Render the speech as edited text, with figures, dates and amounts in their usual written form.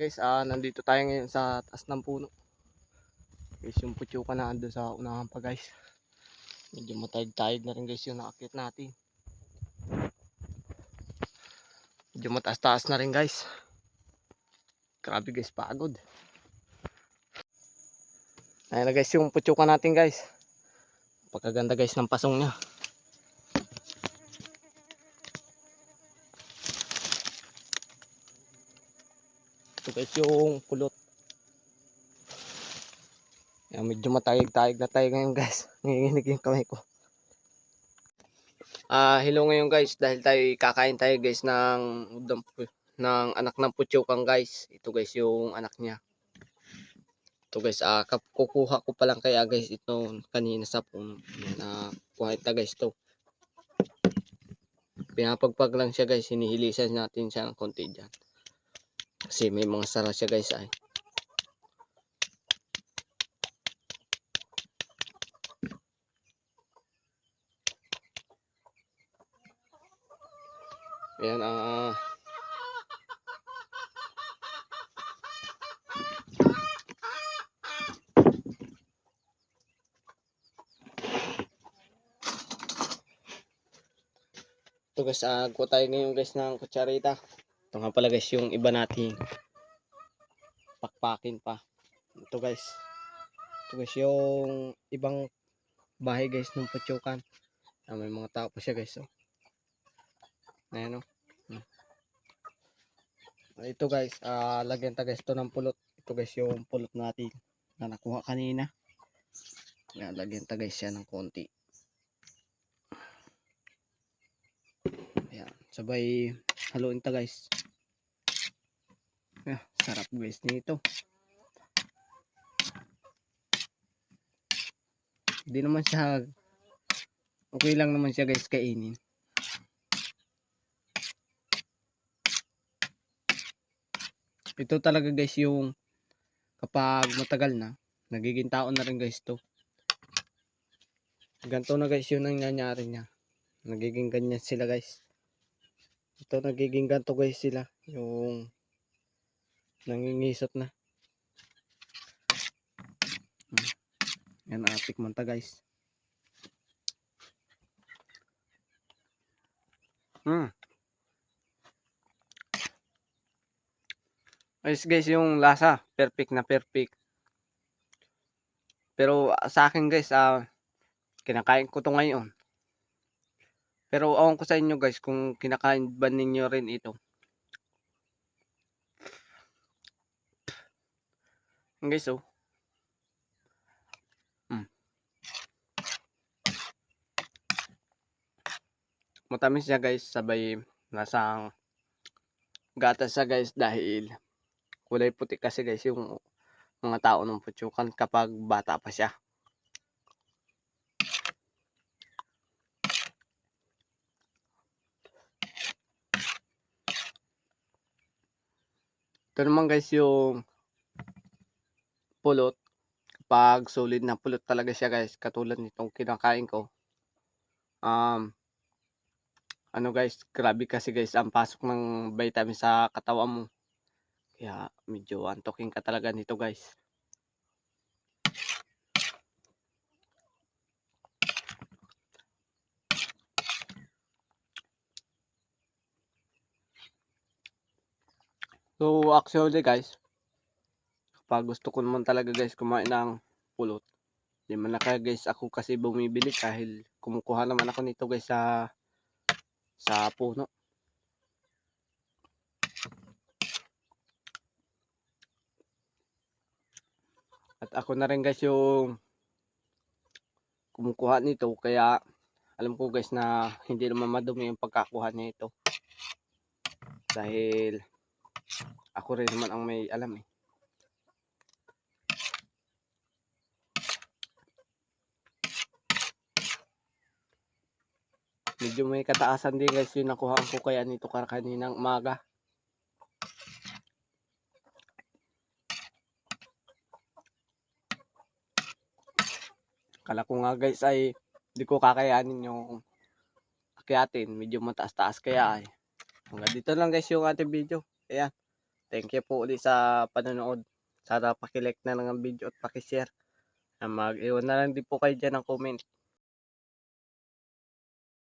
Guys, nandito tayo ngayon sa taas ng puno. Guys, yung putyukan na ando sa unahan pa guys. Medyo matayog-tayog na rin guys yung nakakit natin. Medyo mataas-taas na rin guys. Grabe guys, pagod. Ayan na guys yung putyukan natin guys. Pagkaganda guys ng pasong niya. Ito guys yung pulot. Ayan, medyo matayog-tayog na tayo ngayon guys. Nanginginig yung kamay ko. Hello ngayon guys, dahil tayo kakain tayo guys ng anak ng putyukan guys. Ito guys yung anak niya. Ito guys, kukuha ko pa lang kaya guys ito kanina sa puno. Kuha ito guys to. Pinapagpag lang siya guys, hinihilisan natin siya ng konti dyan. Kasi may mga sara siya guys ay. Ayan, ito guys, kuha tayo ngayon guys ng kutsarita. Ito nga pala guys yung iba nating pakpakin pa. Ito guys yung ibang bahay guys ng putyukan. May mga tao pa siya guys. Ayan o. Ito guys, lagyan ta guys ito ng pulot. Ito guys yung pulot natin na nakuha kanina. Ayan, lagyan ta guys siya ng konti. Ayan, sabay haluin ta guys. Sarap guys nito. Hindi naman siya, okay lang naman siya guys kainin. Ito talaga guys yung kapag matagal na, nagiging taon na rin guys to. Ganito na guys yung nangyayari niya. Nagiging ganyan sila guys. Ito nagiging ganito guys sila. Yung nangingisot na. Yan, tikman ta guys. Ayos guys yung lasa. Perfect na perfect. Pero sa akin guys, kinakain ko to ngayon. Pero awan ko sa inyo guys kung kinakain ba ninyo rin ito. Guys oh. Matamis siya guys, sabay lasang gatas siya guys dahil kulay puti kasi guys yung mga tao ng putyukan kapag bata pa siya. Ito naman guys yung pulot. Kapag solid na pulot talaga siya guys, katulad nitong kinakain ko. Ano guys, grabe kasi guys ang pasok ng vitamin sa katawan mo. Kaya medyo antokin ka talaga nito guys. So actually guys, kapag gusto ko naman talaga guys kumain ng pulot, di man na kaya guys ako kasi bumibili dahil kumukuha naman ako nito guys sa puno. At ako na rin guys yung kumukuha nito, kaya alam ko guys na hindi naman madumi yung pagkakuha nito. Dahil ako rin naman ang may alam eh. Medyo may kataasan din guys yung nakuhaan ko kaya nito kaninang umaga. Kala ko nga guys ay hindi ko kakayanin yung akyatin. Medyo mataas-taas kaya ay. Hanggang dito lang guys yung ating video. Ayan. Thank you po ulit sa panonood. Sana paki-like na lang ang video at paki-share. Mag-iwan na lang din po kayo dyan ng comment.